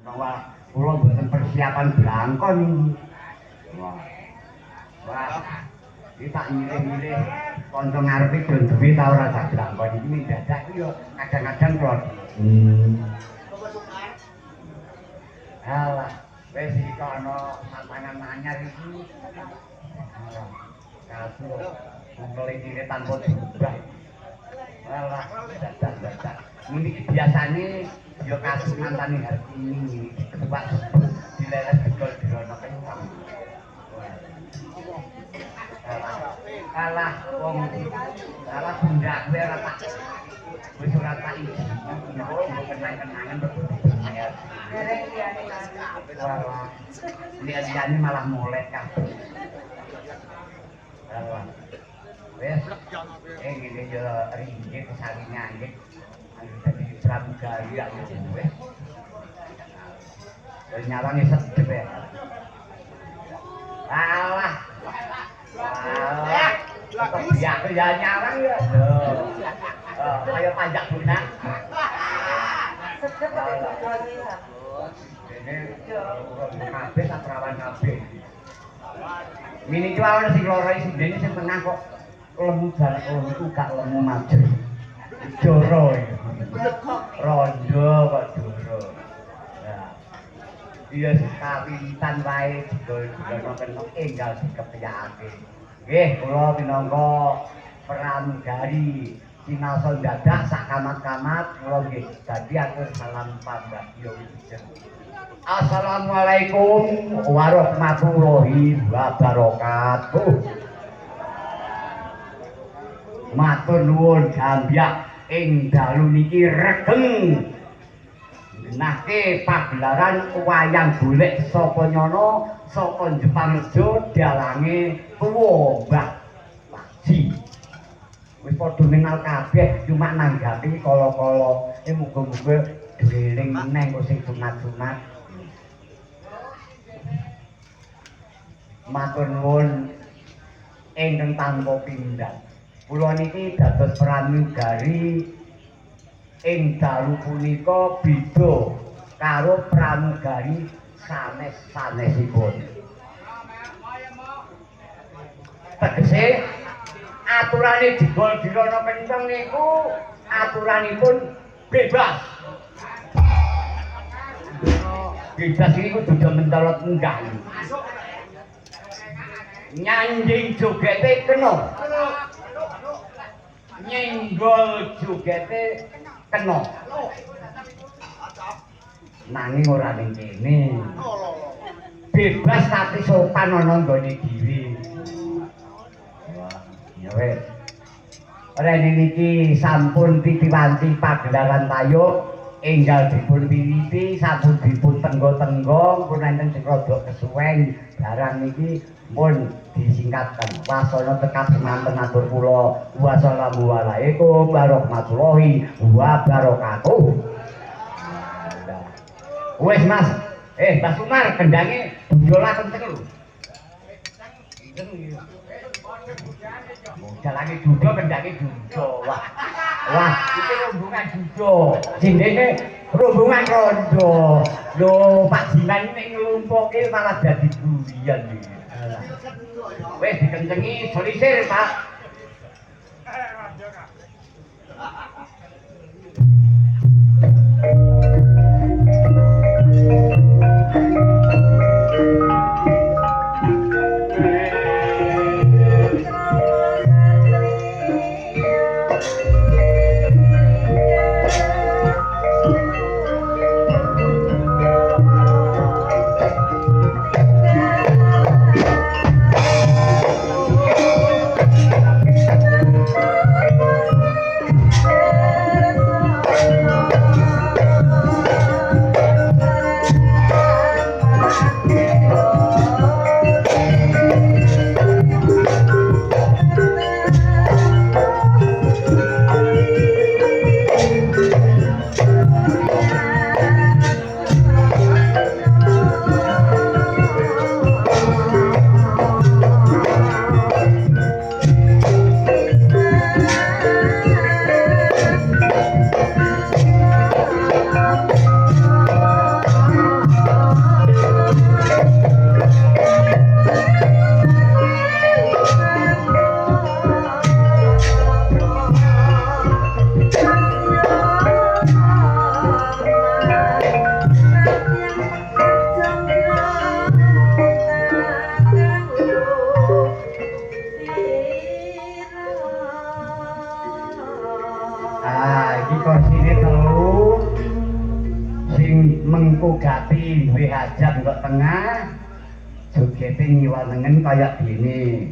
bahwa kula mboten persiapan blangkon iki. Wah. Iki tak milih-milih kanca ngarepe do duwe ta ora sak blangkon iki dadak iki yo kadang-kadang kula. Alah, wis iki ana tantangan anyar iki. Kasu mengkelitire tanpa diubah. Alah, dadak. Ini biasanya yo kasus mantane Hartini ketua dileles begol dirono kencang. Alah wong alah bundak kowe ora tak wis ora tak iki. Oh, kenang-kenangan berbudinya. Dereng liyane kabeh. Liyane malah molek kabeh. Alah. Wes. Ngene yo ringgit kesalinya nggih. Dadi pramugari ya wes. Nyawangi sedep ya. Alah. Ya nyawang ya. Kaya pajak guna. Sedep kok iki. Ini kabeh satrawan kabeh. Mini ki wae sing loro iki dene sing tengah kok lemu jalan lemu gak lemu maju. Joro iki. Rondo kok joro. Nah. Iya kawitan wae didol-dol kena enggal dikepiyake. Nggih, kula minangka pramugari Sinasa dadak sak kamat-kamat kula nggih dadi atur salam pambagya wilujeng. Assalamualaikum warahmatullahi wabarakatuh. Matur nuwun gambyak ing dalu niki regeng ngenahke pagelaran wayang golek saka nyono saka Jepang Rejo dalange tuwa Mbah Paji. Wis padha menal kabeh cuma nanggapi kala-kala muga-muga dheweling meneh kok sing sunat-sunat. Matur nuwun ingkang tanpa pindhah. Kula niki dados pramugari ing dalu punika beda karo pramugari sanes-sanesipun. Tegese aturane digol dirono kenceng niku aturanipun bebas. Bebas niku dudu mentelot enggak. Nyanjing jogete kena. Nyenggol jogete kena. Nanging ora ning kene. Bebas tapi sopan ana nggone dhewe. Wah, ya wis. Rene niki sampun titiwanti pagelaran tayub enggal dipun wiwiti sampun dipun tenggo-tenggo pun enten sing rada kesuwen barang niki pun disingkatkan. Wasana tekap semanten atur kula. Wassalamualaikum warahmatullahi wabarakatuh. Wes Mas, Mas Umar kendange bunyola kenceng lho. Jalane dudo kendange dudo. Wah, iki rombongan dudo. Jendene rombongan rondo. Lho, Pak Jinan ning nglumpuke malah dadi durian iki. Wes dikencengi solisir, Pak. Yeah. mengko gati duwe hajat kok tengah jogete nyiwanengen kaya dene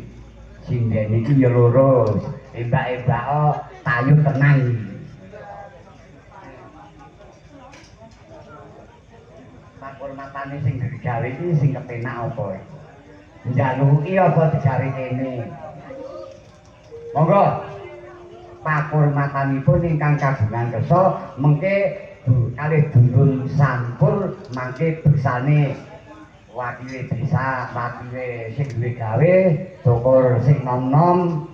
sindene iki ya lurus embak-embak tayu tenang pakurmatane sing digawe iki sing kepenak apa njaluki apa digawe kene monggo pakurmatanipun ingkang kagungan kersa mengke kalih dulur sampur mangke bersane wakile desa wakile sing duwe gawe syukur sing nom-nom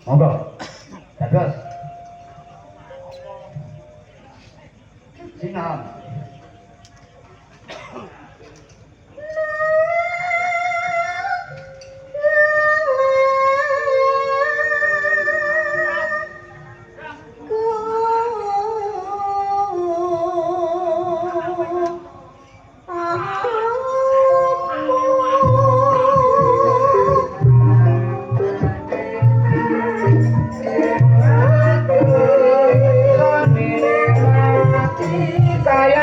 monggo dados sinom kaya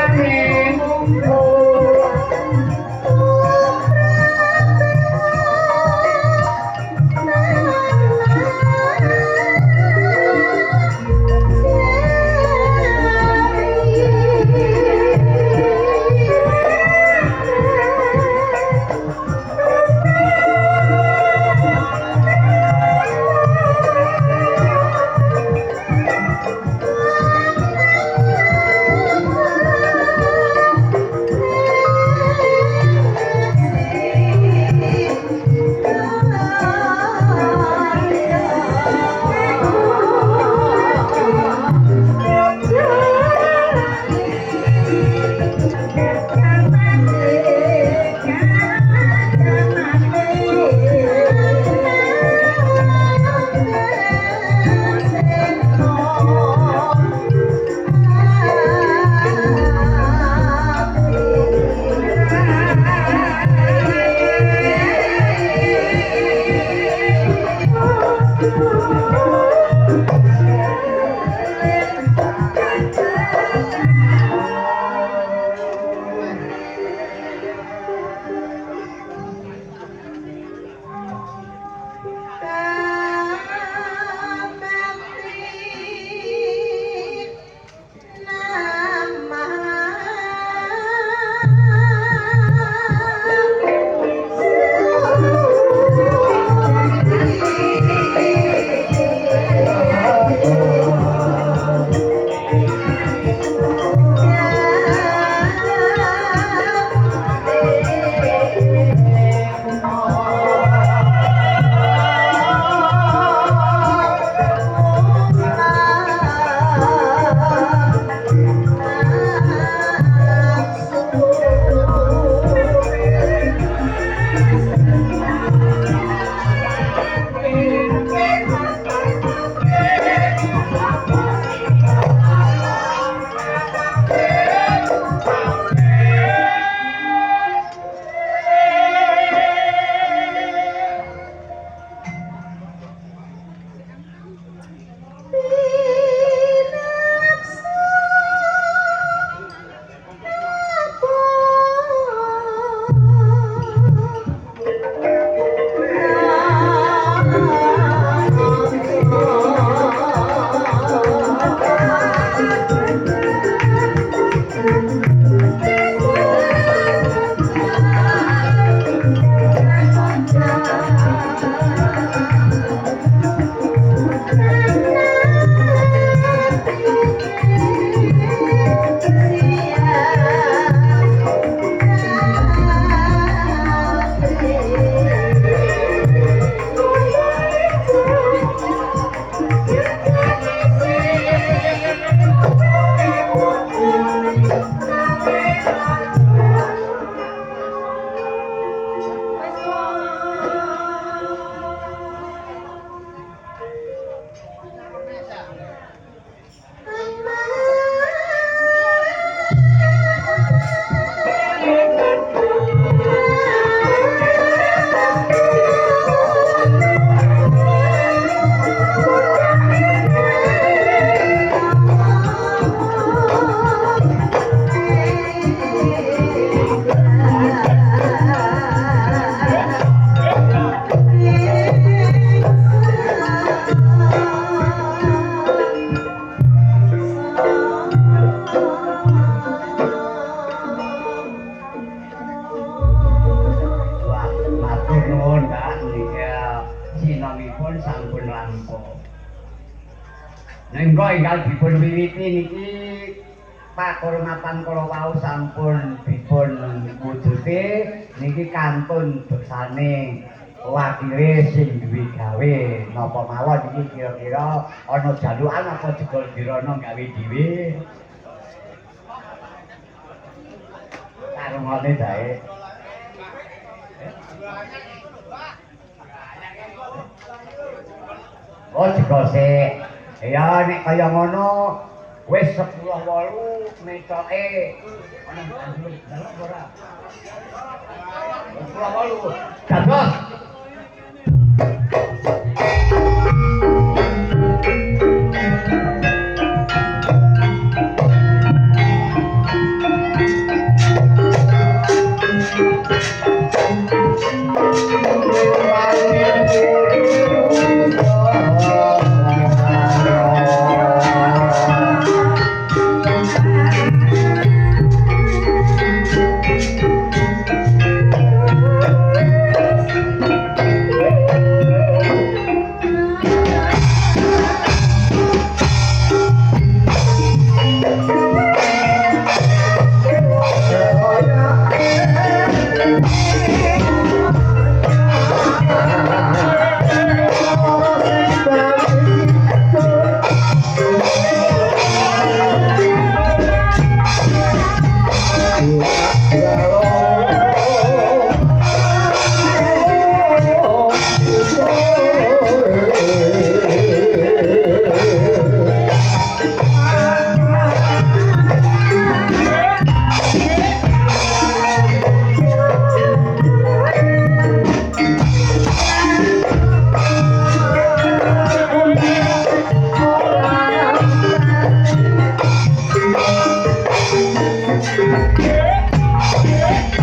Matur nuwun, Mbak. Niki sinamipun sampun rampung. Nenggo ingkang dipun wiwiti niki pakurmatan kula wau sampun dipun wujude niki kantun beksane wakile sing duwe gawe napa mawon iki kira-kira ana jalukan apa jegol dirana gawe dhewe karungane dae oh jegol sik ya nek kaya ngono wis 10:08 metoke ana dalem ora 10:08 dados Yeah.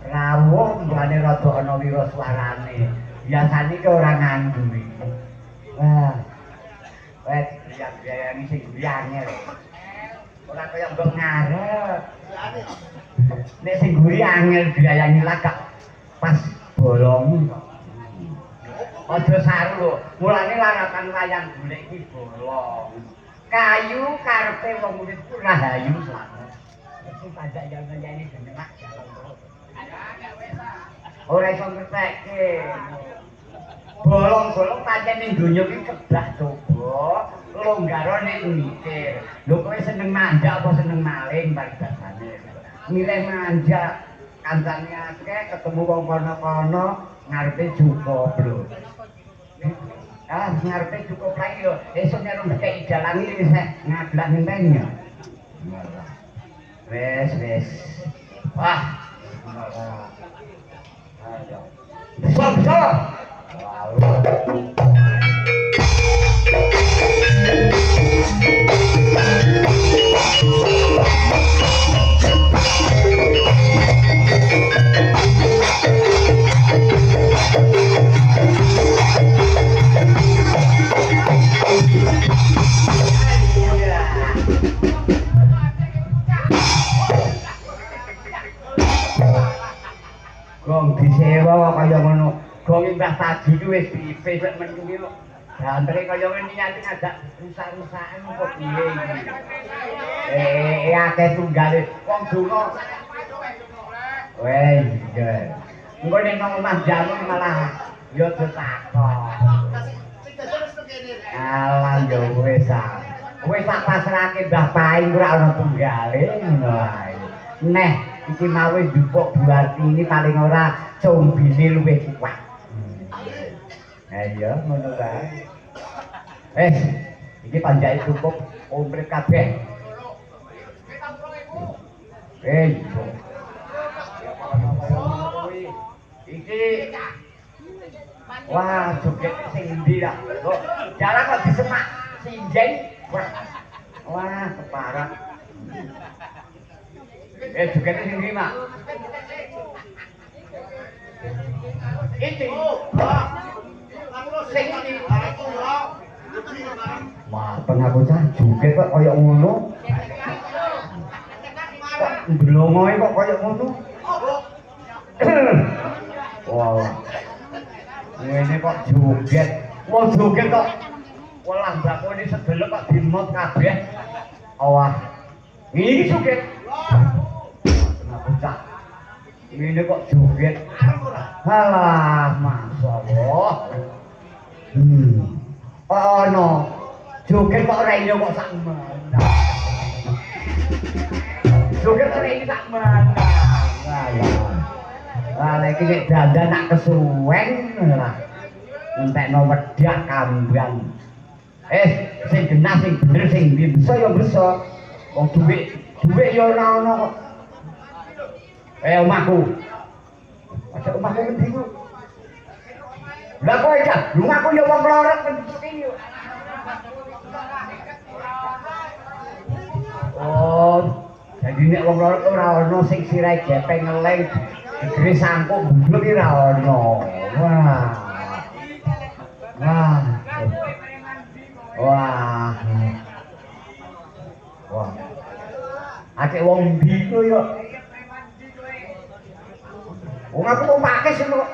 rawuh mulane rada ana wira suarane. Biasane ki ora nganduri. Wah. Wes biaya-biayane sing angel. Ora kaya mbok ngarep. Nek sing guri angel biayane lagak pas bolong kok. Aja saru lho. Mulane laratan wayang golek iki bolong. Kayu karepe wong urip ku rahayu slamet. Sing pajak yang nyanyani jenengak jalan terus. Ora iso ngertekke. Bolong-bolong pancen ning donya iki keblak coba longgaro nek mikir. Lho kowe seneng manjak apa seneng maling paribasane. Milih manjak kancane akeh ketemu wong kono-kono ngarepe cukup lho. Ah, ngarepe cukup lagi lho. Esuk nek ndekeki dalan iki wis ngablak ngenteni ya. Wes. Wah. Ayo. Sok. Gong disewa kaya ngono. Gong Mbah Taji ku wis dipis lek men kuwi kok. Gantre kaya ngene iki agak rusak-rusakan kok piye iki. Akeh tunggale wong donga. Weh, iya. Engko nek nang omah jamu malah ya takon. Alah yo wis ah. Wis tak pasrahke Mbah Paing ora ana tunggale ngono ae. Neh iki mau njupuk Buarti ini paling ora combine luwih kuat. Iya ngono kae. Iki panjake cukup umrih kabeh. Iki wah joget sing endi lah. Kok jalan kok disemak sinjeng. Wah, keparah. Joget sing endi, Mak? Iki. Sing endi? Wah, pengakuan joget kok kaya ngono. Kok ndlongoe kok kaya ngono? Wah. Ngene kok joget. Wong joget kok welah bakone sedelok kok dimot kabeh. Wah. Iki joget. Kenapa? Ngene kok joget. Halah, masyaallah. Oh no. Joget kok ora iso kok sak mana. Joget kok iki sak mana. Lah iki nek dandan nak kesuwen lah. Entekno wedak kambang. Sing genah sing bener sing bisa ya bisa. Wong dhuwit ya ora ono kok. Omahku. Aja omahku endi ku? Lah kok iki rumahku ya wong lorot iki. Oh, jadi nek wong lorot ora ono sing sirahe gepeng ngeleng. Digere sangkuk bublek iki ora ono. Wah. Akeh wong ndi ku yo. Wong aku mau pakis ngono kok.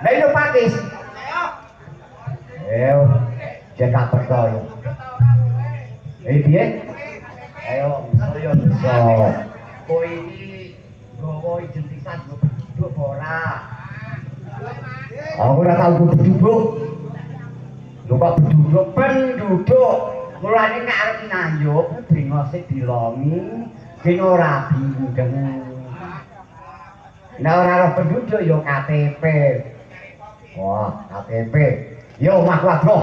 Lah yo pakis. Jaga percaya. Piye? Ayo, saya bisa. Kowe iki gowo identitas duduk ora? Aku ora tau duduk. Lho kok duduk penduduk. Mulane nek arep nayup bengose dilongi, sing ora bindeng. Nek ora ora penduduk yo KTP. Wah, KTP. Yo omahku adoh.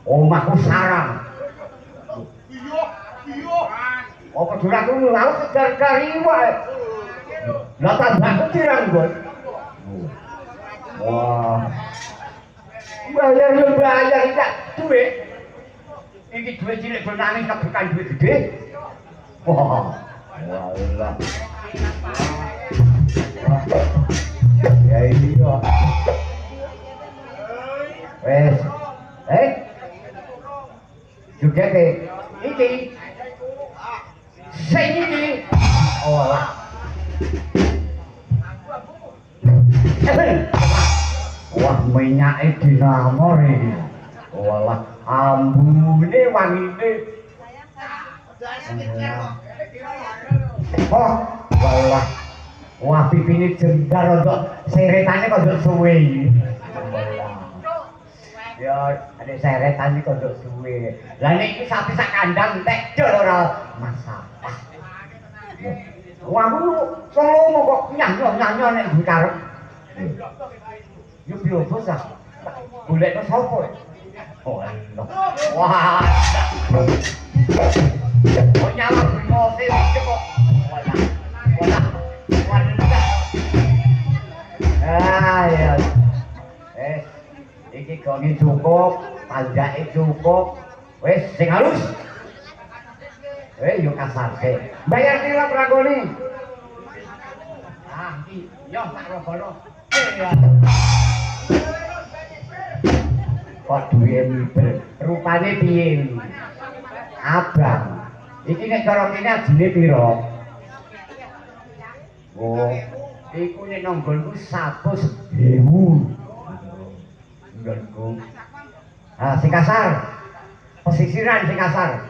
Omahku sarang. Iya. Apa durangku laut segar-gari wae. Lah tambahku tirang, Gon. Wah. Bayar iki duit. Iki duit cilik do nangis kebukan duit gede. Wah. Walah. Ya ini kok. Wes. Juga ke iki. Sing iki. Oh alah. Wah minyake dinamor iki. Walah ambune wangine. Oh, walah. Wah pipine jendar kok seretane kok nduk suwe iki. Ya, ada seretan iki kok nduk suwe. Lah nek iki sapi sak kandang entek dol ora masalah. Wah, solo kok nyanyo nek karep. Yo biasa sah. Golekno sapa? Oh, Allah. Wah. Oh nyala emosi iki kok. Walah. Ah ya. Iki gongi cukup, panjake cukup. Wis sing halus. Yo kasar sih. Bayar pira pragone? Ah, iki yo tak rogono. Kok duwe miber. Rupane piye? Abang. Iki nek cara kene ajine pira? Oh, iku nek nang nggonku 100.000. Nggonku. Ah, sing kasar. Pesisiran sing kasar.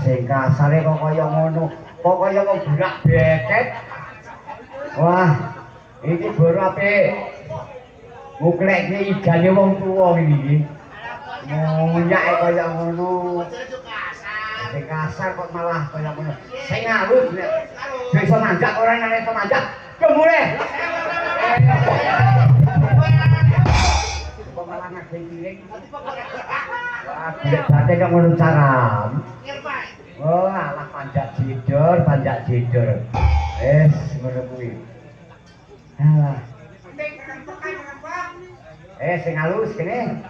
Sing kasare kok kaya ngono, kok kaya wong burak beket. Wah, iki baru apik. Nguklekke igane wong tuwa iki. Munyake kaya ngono. Sing kasar kok malah kaya ngono. Sing halus nek iso manjak ora nek iso manjak. Yo mulih. Kok malah ngageng-geng. Wah, golek bate kok ngono caram. Oh, alah panjat jedor. Wes ngono kuwi. Alah. Sing halus kene.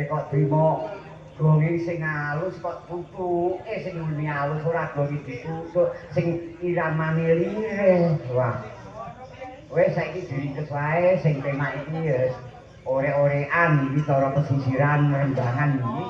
Kok trimo gongi sing halus kok tutuke sing muni halus ora gongi ditutuk sing iramane lire. Wah. Wes saiki diringkes wae sing tema iki ya ore-orean iki cara pesisiran rembangan iki.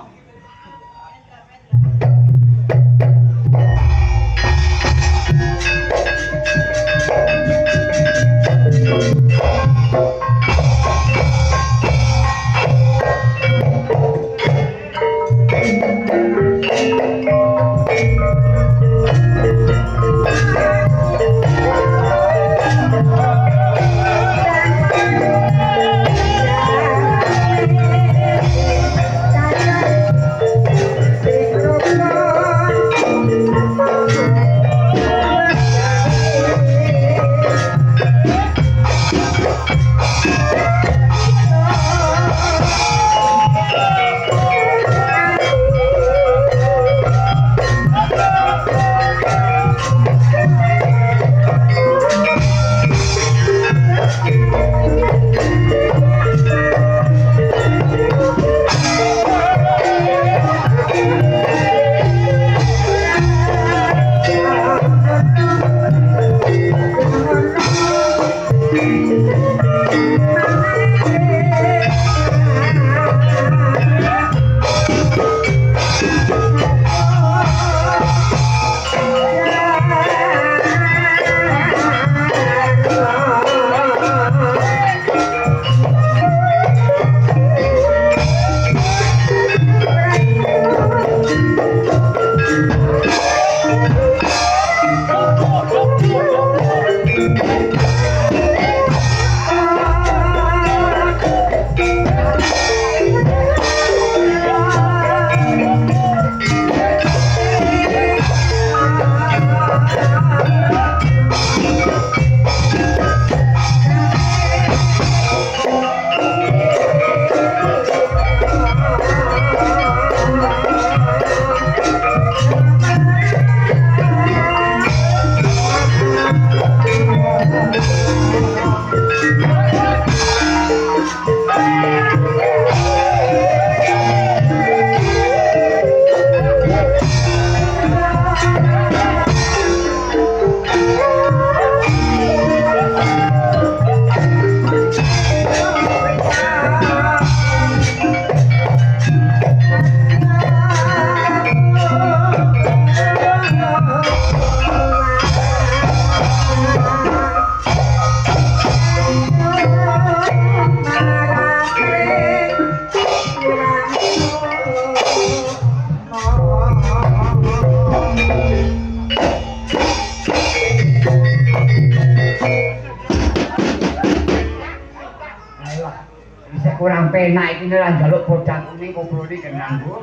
kurang penak iki nek njaluk bocah kuning kobrone kenang Bu.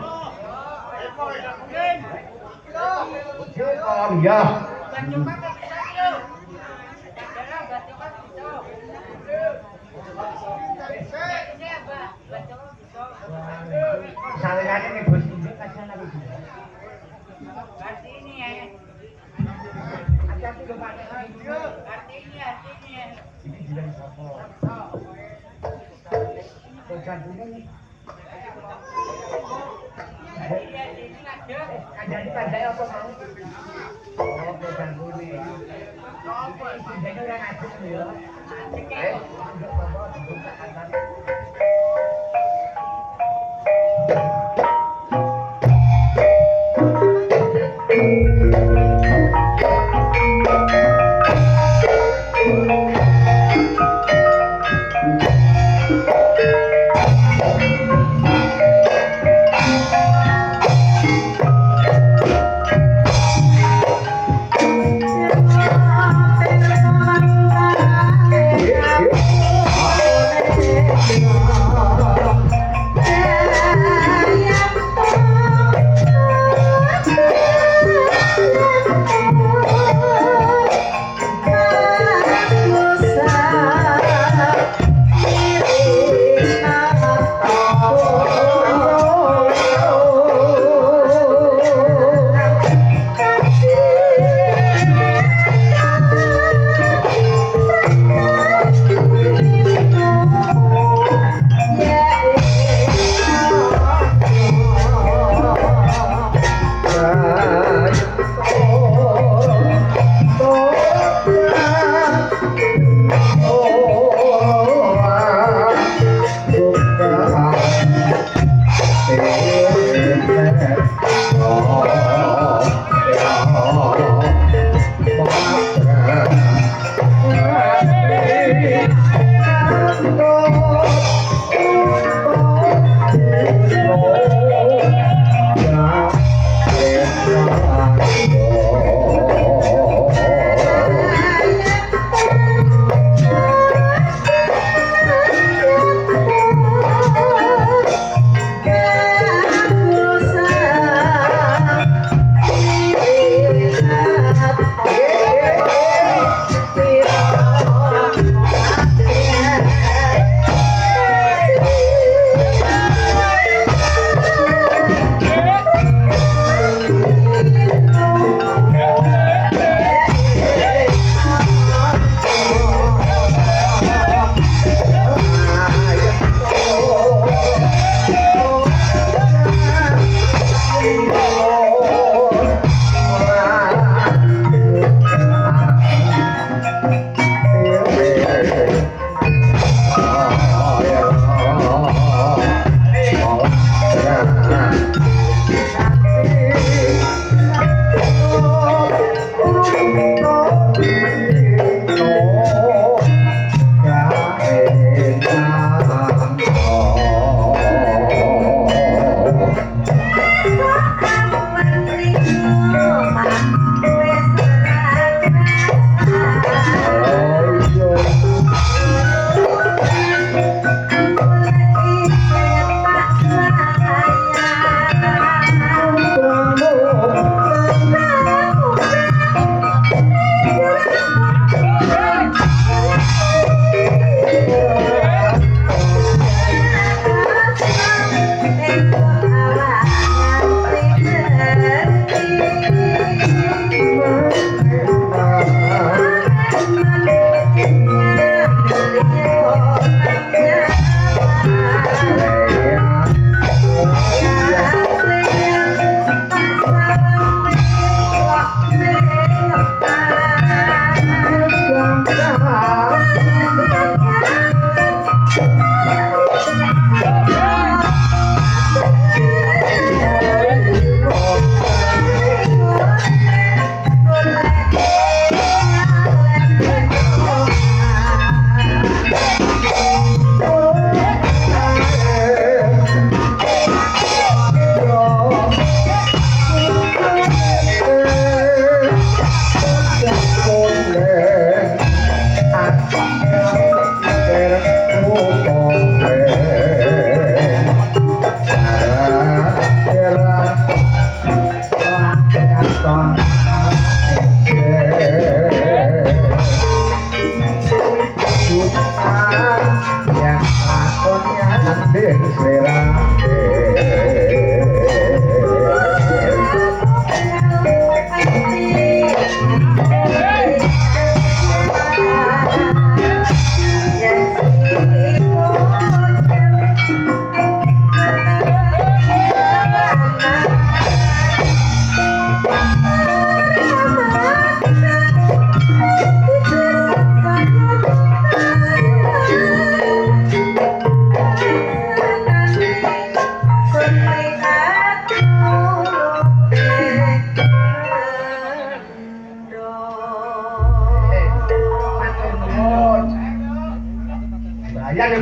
Oh iya. Salehane nek bos iki kajian apa iki? Arti ini ya. Hati-hati lho Pak. Artinya. Ini bilang sapa? Bocah kuning. Kandhane apa mau? Oh, bocah kuning. Jadi ora ngadeg lho. Ayo, nduk bapak buka kandhane.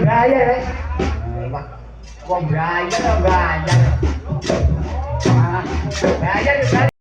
Bayar, wong bayar, bayar. Bayar, bayar.